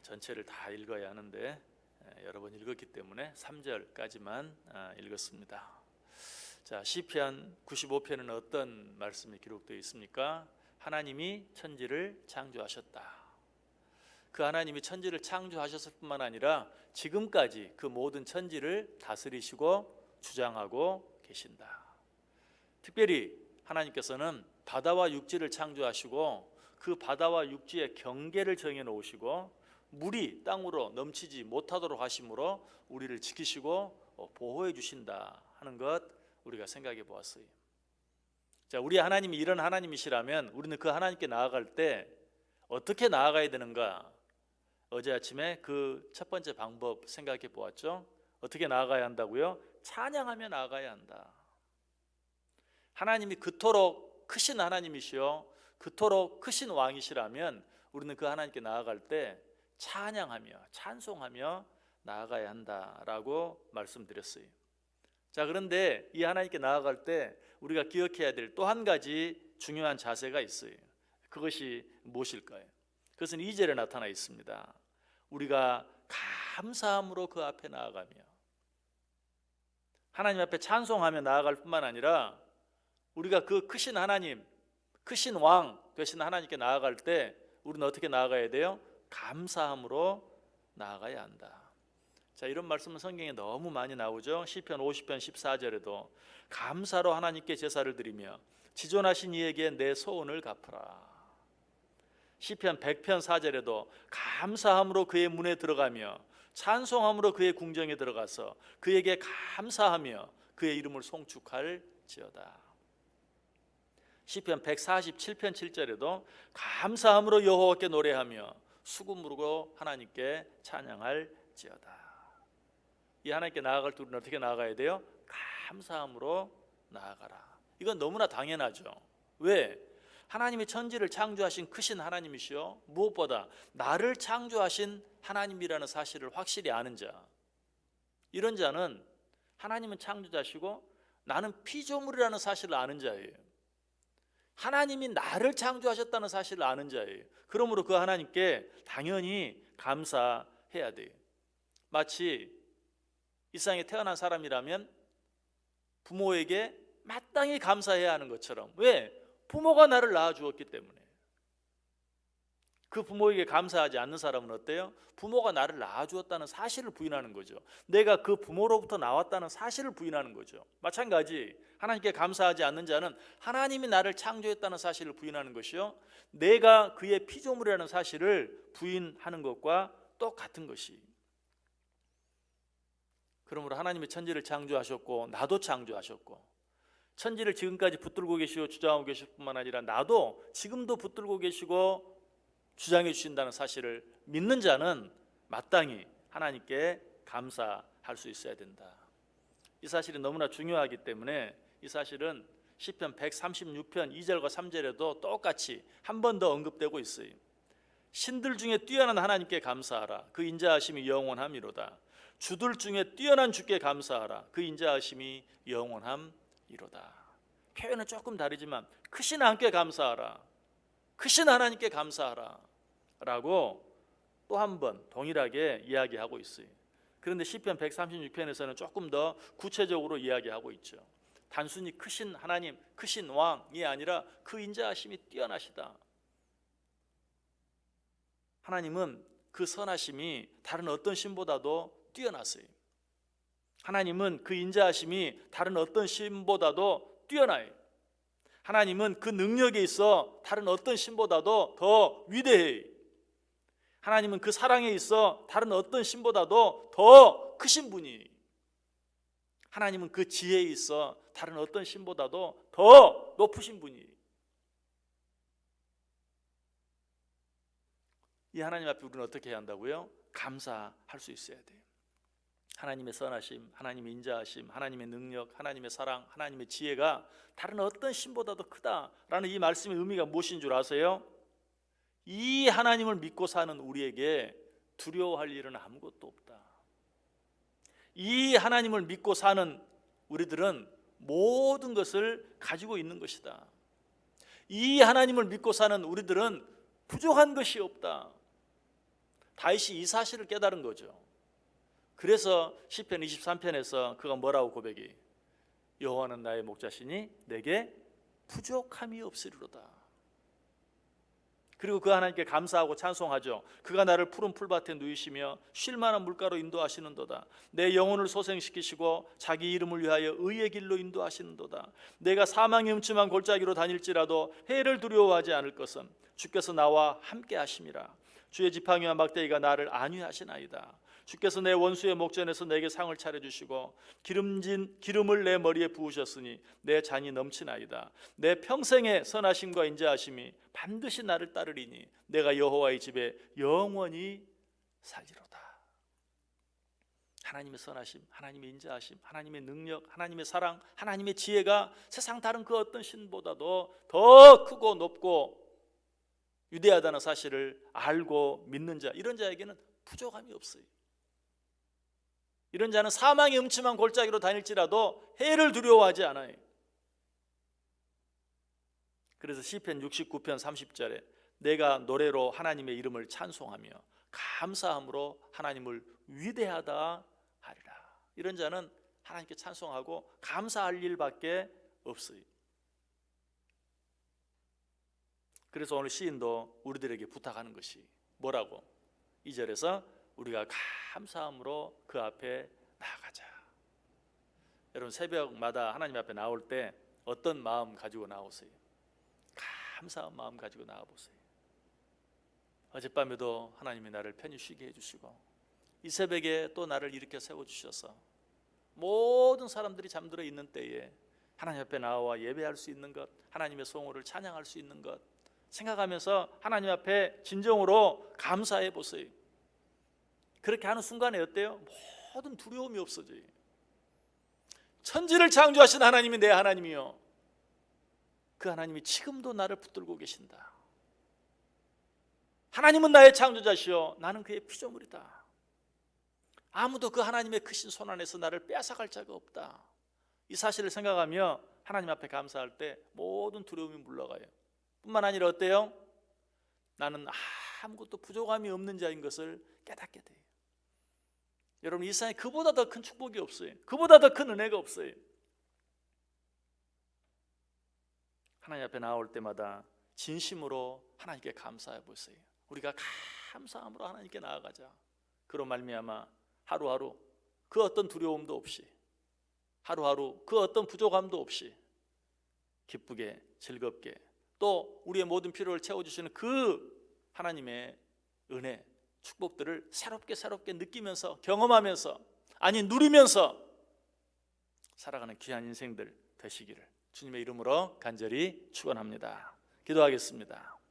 전체를 다 읽어야 하는데 여러 번 읽었기 때문에 3절까지만 읽었습니다. 자, 시편 95편은 어떤 말씀이 기록되어 있습니까? 하나님이 천지를 창조하셨다. 그 하나님이 천지를 창조하셨을 뿐만 아니라 지금까지 그 모든 천지를 다스리시고 주장하고 계신다. 특별히 하나님께서는 바다와 육지를 창조하시고 그 바다와 육지의 경계를 정해 놓으시고 물이 땅으로 넘치지 못하도록 하심으로 우리를 지키시고 보호해 주신다 하는 것 우리가 생각해 보았어요. 자, 우리 하나님이 이런 하나님이시라면 우리는 그 하나님께 나아갈 때 어떻게 나아가야 되는가? 어제 아침에 그 첫 번째 방법 생각해 보았죠. 어떻게 나아가야 한다고요? 찬양하며 나아가야 한다. 하나님이 그토록 크신 하나님이시요 그토록 크신 왕이시라면 우리는 그 하나님께 나아갈 때 찬양하며 찬송하며 나아가야 한다라고 말씀드렸어요. 자, 그런데 이 하나님께 나아갈 때 우리가 기억해야 될 또 한 가지 중요한 자세가 있어요. 그것이 무엇일까요? 그것은 2절에 나타나 있습니다. 우리가 감사함으로 그 앞에 나아가며, 하나님 앞에 찬송하며 나아갈 뿐만 아니라 우리가 그 크신 하나님, 크신 왕 되신 하나님께 나아갈 때 우리는 어떻게 나아가야 돼요? 감사함으로 나아가야 한다. 자, 이런 말씀은 성경에 너무 많이 나오죠. 시편 50편 14절에도 감사로 하나님께 제사를 드리며 지존하신 이에게 내 소원을 갚으라. 시편 100편 4절에도 감사함으로 그의 문에 들어가며 찬송함으로 그의 궁정에 들어가서 그에게 감사하며 그의 이름을 송축할지어다. 시편 147편 7절에도 감사함으로 여호와께 노래하며 수금으로 하나님께 찬양할지어다. 이 하나님께 나아갈 때 우리는 어떻게 나아가야 돼요? 감사함으로 나아가라. 이건 너무나 당연하죠. 왜? 하나님이 천지를 창조하신 크신 하나님이시요 무엇보다 나를 창조하신 하나님이라는 사실을 확실히 아는 자, 이런 자는 하나님은 창조자시고 나는 피조물이라는 사실을 아는 자예요. 하나님이 나를 창조하셨다는 사실을 아는 자예요. 그러므로 그 하나님께 당연히 감사해야 돼요. 마치 이 세상에 태어난 사람이라면 부모에게 마땅히 감사해야 하는 것처럼. 왜? 부모가 나를 낳아주었기 때문에. 그 부모에게 감사하지 않는 사람은 어때요? 부모가 나를 낳아주었다는 사실을 부인하는 거죠. 내가 그 부모로부터 나왔다는 사실을 부인하는 거죠. 마찬가지 하나님께 감사하지 않는 자는 하나님이 나를 창조했다는 사실을 부인하는 것이요, 내가 그의 피조물이라는 사실을 부인하는 것과 똑같은 것이. 그러므로 하나님이 천지를 창조하셨고 나도 창조하셨고 천지를 지금까지 붙들고 계시고 주장하고 계실 뿐만 아니라 나도 지금도 붙들고 계시고 주장해 주신다는 사실을 믿는 자는 마땅히 하나님께 감사할 수 있어야 된다. 이 사실이 너무나 중요하기 때문에 이 사실은 시편 136편 2절과 3절에도 똑같이 한 번 더 언급되고 있어요. 신들 중에 뛰어난 하나님께 감사하라. 그 인자하심이 영원함이로다. 주들 중에 뛰어난 주께 감사하라. 그 인자하심이 영원함이로다. 표현은 조금 다르지만 크신 하나님께 감사하라, 크신 하나님께 감사하라 라고 또 한 번 동일하게 이야기하고 있어요. 그런데 시편 136편에서는 조금 더 구체적으로 이야기하고 있죠. 단순히 크신 하나님, 크신 왕이 아니라 그 인자하심이 뛰어나시다. 하나님은 그 선하심이 다른 어떤 신보다도 뛰어나세요. 하나님은 그 인자하심이 다른 어떤 신보다도 뛰어나요. 하나님은 그 능력에 있어 다른 어떤 신보다도 더 위대해요. 하나님은 그 사랑에 있어 다른 어떤 신보다도 더 크신 분이에요. 하나님은 그 지혜에 있어 다른 어떤 신보다도 더 높으신 분이에요. 이 하나님 앞에 우리는 어떻게 해야 한다고요? 감사할 수 있어야 돼요. 하나님의 선하심, 하나님의 인자하심, 하나님의 능력, 하나님의 사랑, 하나님의 지혜가 다른 어떤 신보다도 크다라는 이 말씀의 의미가 무엇인 줄 아세요? 이 하나님을 믿고 사는 우리에게 두려워할 일은 아무것도 없다. 이 하나님을 믿고 사는 우리들은 모든 것을 가지고 있는 것이다. 이 하나님을 믿고 사는 우리들은 부족한 것이 없다. 다윗이 이 사실을 깨달은 거죠. 그래서 시편 23편에서 그가 뭐라고 고백이? 여호와는 나의 목자시니 내게 부족함이 없으리로다. 그리고 그 하나님께 감사하고 찬송하죠. 그가 나를 푸른 풀밭에 누이시며 쉴 만한 물가로 인도하시는도다. 내 영혼을 소생시키시고 자기 이름을 위하여 의의 길로 인도하시는도다. 내가 사망의 음침한 골짜기로 다닐지라도 해를 두려워하지 않을 것은 주께서 나와 함께 하심이라. 주의 지팡이와 막대기가 나를 안위하시나이다. 주께서 내 원수의 목전에서 내게 상을 차려주시고 기름을 내 머리에 부으셨으니 내 잔이 넘치나이다. 내 평생의 선하심과 인자하심이 반드시 나를 따르리니 내가 여호와의 집에 영원히 살리로다. 하나님의 선하심, 하나님의 인자하심, 하나님의 능력, 하나님의 사랑, 하나님의 지혜가 세상 다른 그 어떤 신보다도 더 크고 높고 위대하다는 사실을 알고 믿는 자, 이런 자에게는 부족함이 없어요. 이런 자는 사망의 음침한 골짜기로 다닐지라도 해를 두려워하지 않아요. 그래서 시편 69편 30절에 내가 노래로 하나님의 이름을 찬송하며 감사함으로 하나님을 위대하다 하리라. 이런 자는 하나님께 찬송하고 감사할 일밖에 없어요. 그래서 오늘 시인도 우리들에게 부탁하는 것이 뭐라고? 2절에서 우리가 감사함으로 그 앞에 나아가자. 여러분, 새벽마다 하나님 앞에 나올 때 어떤 마음 가지고 나오세요? 감사한 마음 가지고 나와보세요. 어젯밤에도 하나님이 나를 편히 쉬게 해주시고 이 새벽에 또 나를 일으켜 세워주셔서 모든 사람들이 잠들어 있는 때에 하나님 앞에 나와 예배할 수 있는 것, 하나님의 성호를 찬양할 수 있는 것 생각하면서 하나님 앞에 진정으로 감사해 보세요. 그렇게 하는 순간에 어때요? 모든 두려움이 없어져요. 천지를 창조하신 하나님이 내 하나님이요, 그 하나님이 지금도 나를 붙들고 계신다. 하나님은 나의 창조자시요 나는 그의 피조물이다. 아무도 그 하나님의 크신 손 안에서 나를 빼앗아갈 자가 없다. 이 사실을 생각하며 하나님 앞에 감사할 때 모든 두려움이 물러가요. 뿐만 아니라 어때요? 나는 아무것도 부족함이 없는 자인 것을 깨닫게 돼요. 여러분, 이 세상에 그보다 더 큰 축복이 없어요. 그보다 더 큰 은혜가 없어요. 하나님 앞에 나올 때마다 진심으로 하나님께 감사해 보세요. 우리가 감사함으로 하나님께 나아가자. 그로 말미암아 하루하루 그 어떤 두려움도 없이, 하루하루 그 어떤 부족함도 없이 기쁘게 즐겁게 또 우리의 모든 필요를 채워주시는 그 하나님의 은혜, 축복들을 새롭게 느끼면서 경험하면서, 아니 누리면서 살아가는 귀한 인생들 되시기를 주님의 이름으로 간절히 축원합니다. 기도하겠습니다.